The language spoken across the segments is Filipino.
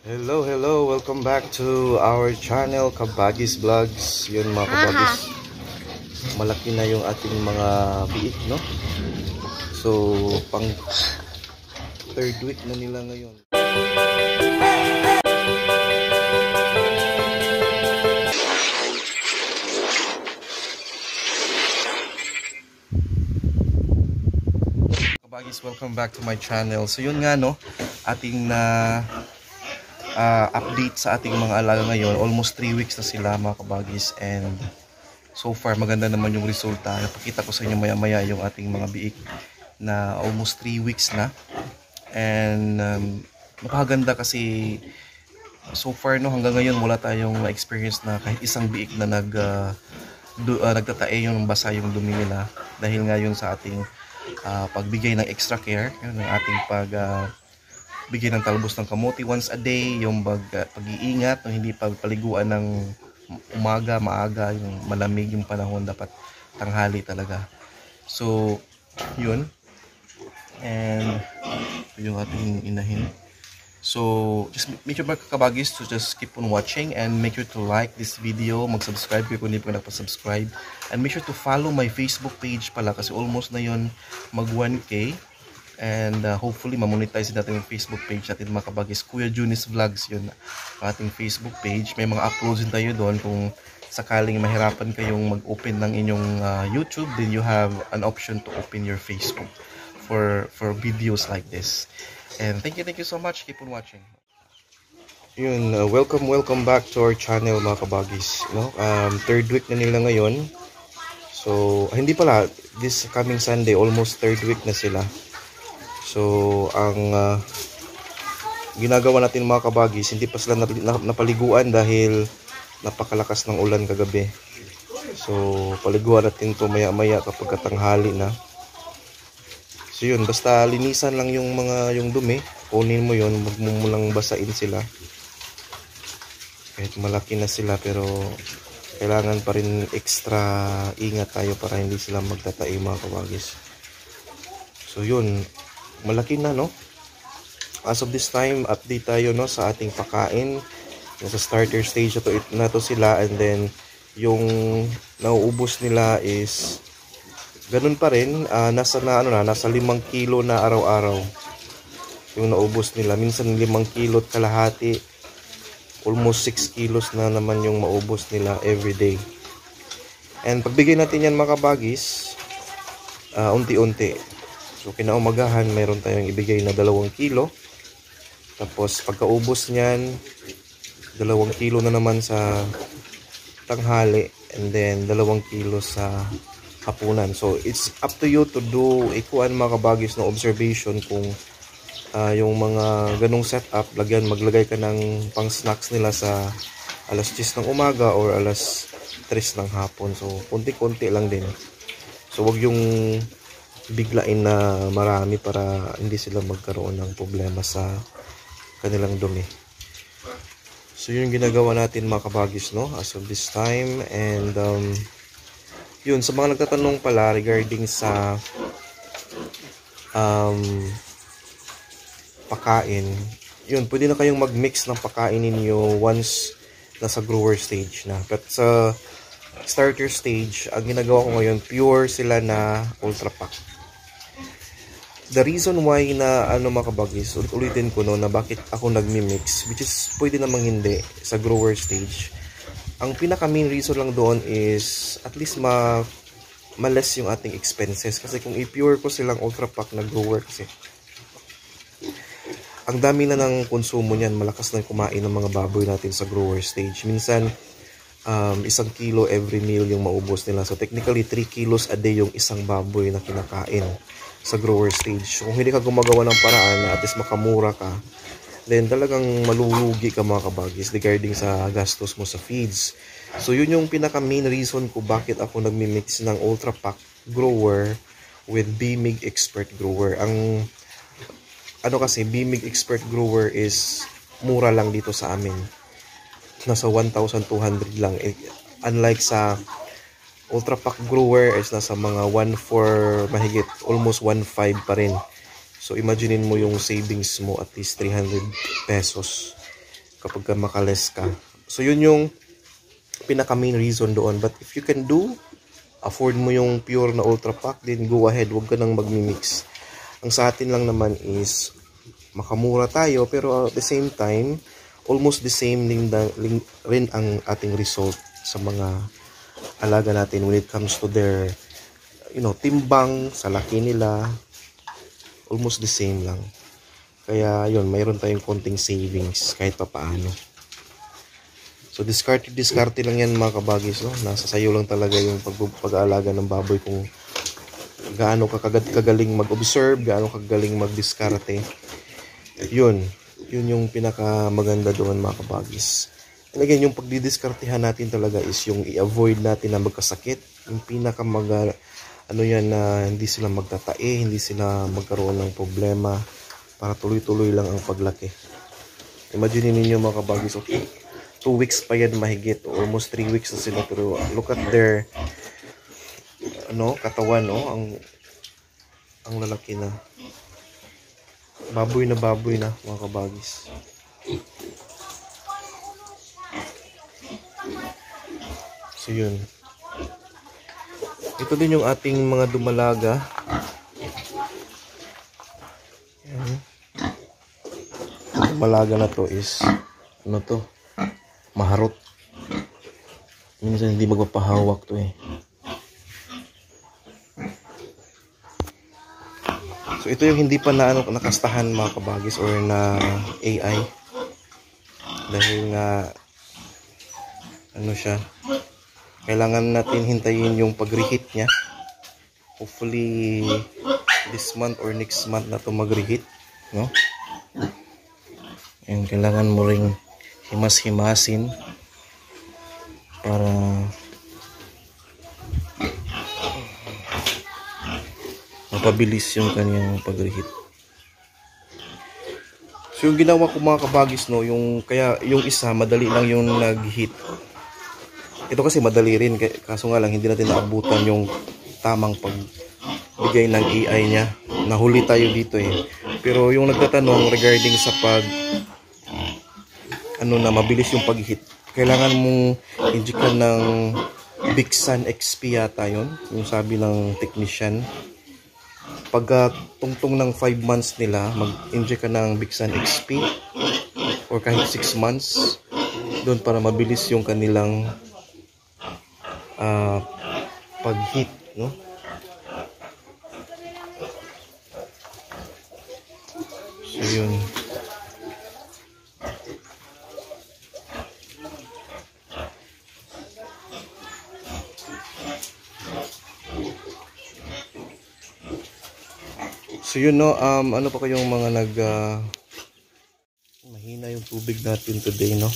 Hello, welcome back to our channel, Kabagis Vlogs. Yun mga kabagis, malaki na yung ating mga biik, no? So, pang third week na nila ngayon. Kabagis, welcome back to my channel. So yun nga, no, ating na update sa ating mga alaga ngayon. Almost 3 weeks na sila mga kabagis, and so far maganda naman yung resulta. Napakita ko sa inyo maya maya yung ating mga biik na almost 3 weeks na, and napakaganda kasi so far, no, hanggang ngayon wala tayong experience na kahit isang biik na nagtatae yung basa yung dumi nila, dahil nga yun sa ating pagbigay ng extra care, yun, ng ating bigyan ng talbos ng kamote once a day, yung pag-iingat, yung hindi pagpaliguan ng umaga, maaga, yung malamig yung panahon, dapat tanghali talaga. So, yun. And, yung ating inahin. So, just make sure mga kabagis to just keep on watching, and make sure to like this video, mag-subscribe kung hindi pa nakapasubscribe, and make sure to follow my Facebook page pala, kasi almost na yun mag 1K. And hopefully mamonetize natin yung Facebook page natin mga kabagis. Kuya Junis Vlogs yun, ating Facebook page. May mga uploads din tayo doon. Kung sakaling mahirapan kayong mag-open ng inyong YouTube, then you have an option to open your Facebook for videos like this. And thank you so much. Keep on watching. Yun, welcome back to our channel mga kabagis, no? Third week na nila ngayon. So hindi pala, this coming Sunday almost third week na sila. So, ang ginagawa natin mga kabagis, hindi pa sila napaliguan dahil napakalakas ng ulan kagabi. So, paliguan natin to maya-maya kapag katanghali na. So, yun, basta linisan lang yung dumi. Kunin mo yun, wag mo lang basain sila. Kahit malaki na sila, pero kailangan pa rin extra ingat tayo para hindi sila magtatae mga kabagis. So, yun. Malaki na, no? As of this time, update tayo, no, sa ating pakain. Nasa starter stage na to sila, and then yung nauubos nila is ganun pa rin, nasa 5 kilo na araw-araw yung naubos nila. Minsan 5 kilo at kalahati, almost 6 kilos na naman yung maubos nila everyday. And pagbigay natin yan mga kabagis, unti-unti. So, kinaumagahan, mayroon tayong ibigay na 2 kilo. Tapos, pagkaubos niyan, 2 kilo na naman sa tanghali. And then, 2 kilo sa hapunan. So, it's up to you to do ikuan mga kabagis na observation kung yung mga ganong setup, maglagay ka ng pang snacks nila sa alas 10 ng umaga or alas 3 ng hapon. So, konti-konti lang din. So, wag yung biglain na marami para hindi sila magkaroon ng problema sa kanilang dumi. So yun yung ginagawa natin mga kabagis, no, as of this time. And yun, sa mga nagtatanong pala regarding sa pakain, yun, pwede na kayong mag-mix ng pakain ninyo once nasa grower stage na. But sa starter stage, ang ginagawa ko ngayon, pure sila na Ultra Pack. The reason why na mga kabagis, ulitin ko, no, na bakit ako nagmi-mix, which is pwede namang hindi sa grower stage. Ang pinaka main reason lang doon is at least ma-less yung ating expenses. Kasi kung i-pure ko silang Ultra Pack na grower, kasi ang dami na ng konsumo niyan, malakas na kumain ng mga baboy natin sa grower stage. Minsan 1 kilo every meal yung maubos nila. So technically 3 kilos a day yung isang baboy na kinakain sa grower stage. So, kung hindi ka gumagawa ng paraan na at least makamura ka, then talagang malulugi ka mga kabagis regarding sa gastos mo sa feeds. So yun yung pinaka main reason ko bakit ako nagmi-mix ng Ultra Pack grower with BMIG Expert grower. Ang kasi BMIG Expert grower is mura lang dito sa amin. Nasa 1,200 lang. Unlike sa Ultra Pack grower is nasa mga 1,400 mahigit, almost 1,500 pa rin. So imaginein mo yung savings mo, at least 300 pesos. kapag ka makales ka. So yun yung pinaka main reason doon. But if you can afford mo yung pure na Ultra Pack, then go ahead, huwag ka nang magmi-mix. Ang sa atin lang naman is makamura tayo, pero at the same time almost the same rin ang ating result sa mga alaga natin when it comes to their timbang, sa laki nila, almost the same lang. Kaya yun, mayroon tayong konting savings kahit pa paano. So diskarte lang yan mga kabagis, no? Nasa sayo lang talaga yung pag-aalaga ng baboy, kung gaano kagaling mag-observe, gaano kagaling mag-diskarte. Yun yung pinaka maganda doon mga kabagis. And again, yung pagdidiskartehan natin talaga is yung i-avoid natin na magkasakit. Yung pinaka na hindi sila magtatae, hindi sila magkaroon ng problema, para tuloy-tuloy lang ang paglaki. Imagine ninyo mga kabagis, okay, 2 weeks pa yan mahigit, almost 3 weeks na sila, pero look at their katawan, ang lalaki na. Baboy na mga kabagis. So yun, ito din yung ating mga dumalaga. Yan. Dumalaga na to is maharot. Minsan hindi magpapahawak to eh. So ito yung hindi pa nakastahan mga kabagis, or na AI. Dahil nga siya, kailangan natin hintayin yung pag-reheat niya. Hopefully this month or next month na to mag-reheat, no? And kailangan mo ring himas-himasin para mapabilis yung kanyang pag-reheat. So yung ginawa ko mga kabagis, no, kaya yung isa madali lang yung nag-heat. Ito kasi madali rin, kaso nga lang hindi natin naabutan yung tamang pagbigay ng AI niya. Nahuli tayo dito eh. Pero yung nagtatanong regarding sa mabilis yung pag-hit, kailangan mong injectan ng Bixan XP yata yun, yung sabi ng technician. Pag tungtong ng 5 months nila, mag-inject ka ng Bixan XP, or kahit 6 months doon, para mabilis yung kanilang pag-hit, no? So yun. So yun, no, ano pa kayong mga mahina yung tubig natin today, no?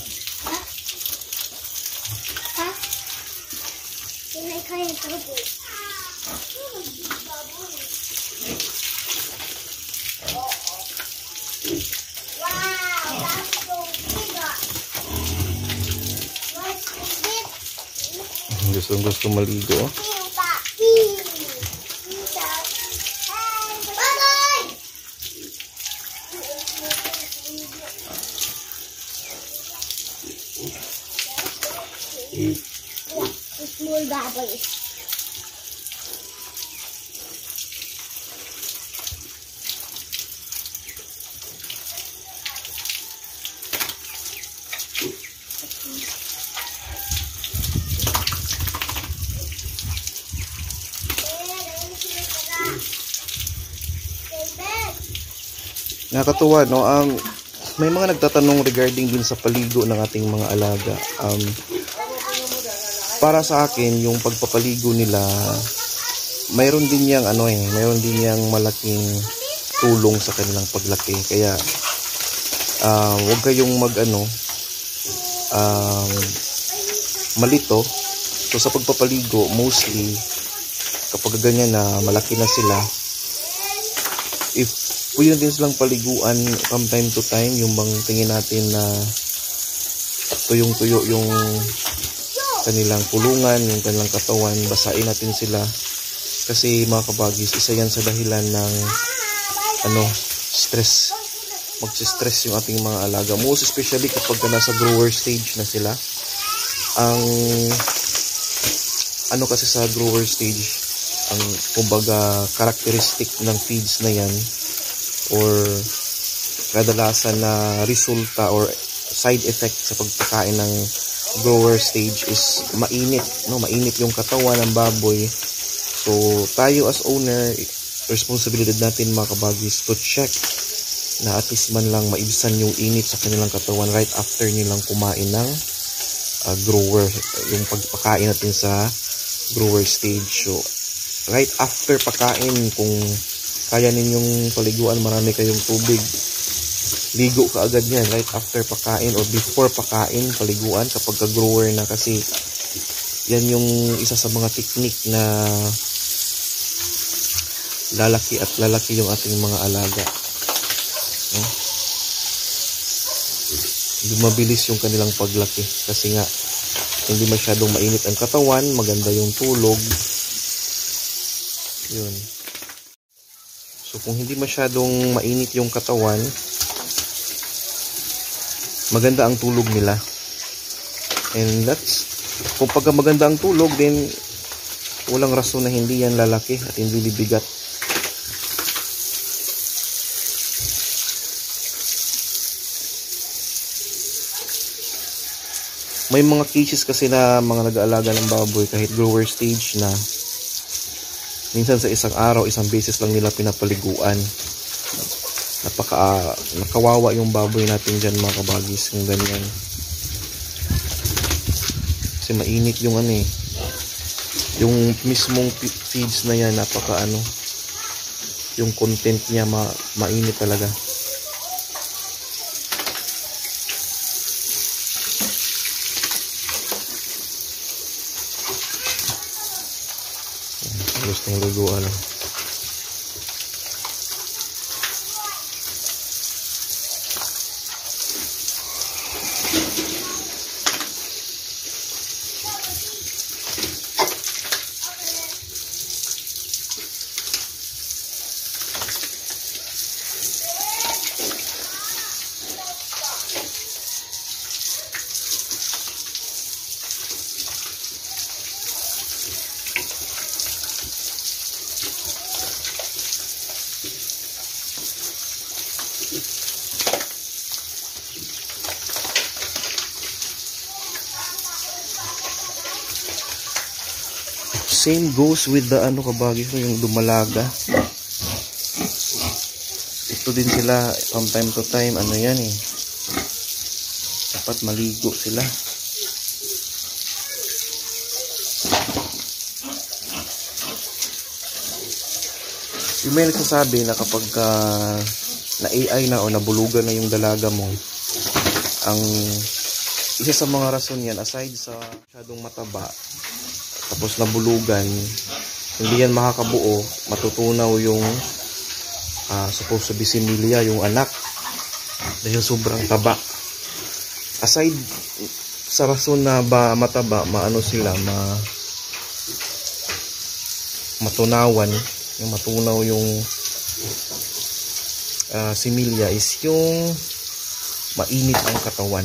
Gusto maligo. Small baboy. Nakakatuwa, no? May mga nagtatanong regarding din sa paligo ng ating mga alaga. Para sa akin, yung pagpapaligo nila, mayroon din yang mayroon din yang malaking tulong sa kanilang paglaki. Kaya huwag kayong malito. So sa pagpapaligo, mostly kapag ganyan na malaki na sila, if pwede din silang paliguan from time to time, yung bang tingin natin na tuyong-tuyo yung kanilang kulungan, yung kanilang katawan, basain natin sila. Kasi mga kabagis, isa yan sa dahilan ng stress magsistress yung ating mga alaga. Most especially kapag nasa grower stage na sila. Ang ano kasi sa grower stage, ang kumbaga characteristic ng feeds na yan or kadalasan na resulta or side effect sa pagpakain ng grower stage is mainit, no? Mainit yung katawan ng baboy. So tayo as owner, responsibilidad natin mga kabagis to check na at least man lang maibsan yung init sa kanilang katawan right after nilang kumain ng grower, yung pagpakain natin sa grower stage. So right after pakain, kung kaya ninyong paliguan, marami kayong tubig, ligo ka agad yan right after pakain or before pakain, paliguan kapag ka-grower na, kasi yan yung isa sa mga technique na lalaki yung ating mga alaga. Mabilis yung kanilang paglaki kasi nga hindi masyadong mainit ang katawan, maganda yung tulog. Yun. So kung hindi masyadong mainit yung katawan, maganda ang tulog nila. And that's, kung pagka maganda ang tulog, then walang rason na hindi yan lalaki at hindi bibigat. May mga cases kasi na mga nag-aalaga ng baboy kahit grower stage na, minsan sa isang araw, isang beses lang nila pinapaliguan. Nakawawa yung baboy natin dyan mga kabagis kung ganyan. Kasi mainit yung yung mismong feeds na yan, yung content niya mainit talaga. Gusto ng liguan. Same goes with the kabagis mo, yung dumalaga. Ito din sila from time to time, yan dapat maligo sila. Yung may nagsasabi na kapag na AI na o nabulugan na yung dalaga mo, ang isa sa mga rason yan, aside sa masyadong mataba, tapos nabulugan, hindi yan makakabuo, matutunaw yung supposed to be similya, yung anak, dahil sobrang taba. Aside sa rason na ba mataba, matunawan, yung matunaw yung similya is yung mainit ang katawan.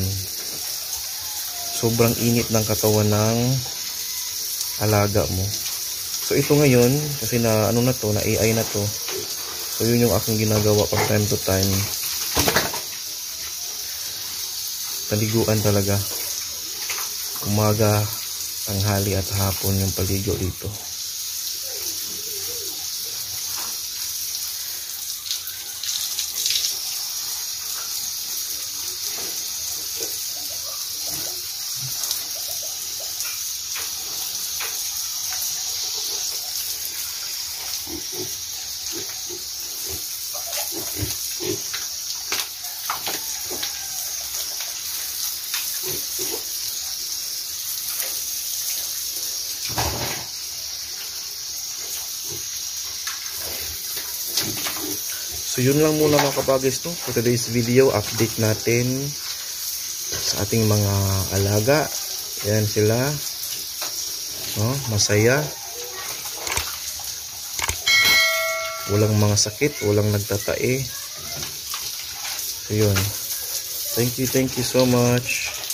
Sobrang init ng katawan ng alaga mo. So ito ngayon, kasi na na AI na to. So yun yung aking ginagawa from time to time. Paliguan talaga. Umaga, tanghali at hapon yung paligo dito. So yun lang muna mga kabagis to. For today's video, update natin sa ating mga alaga. Ayan sila. Masaya. Walang mga sakit, walang nagtatae. So yun. Thank you so much.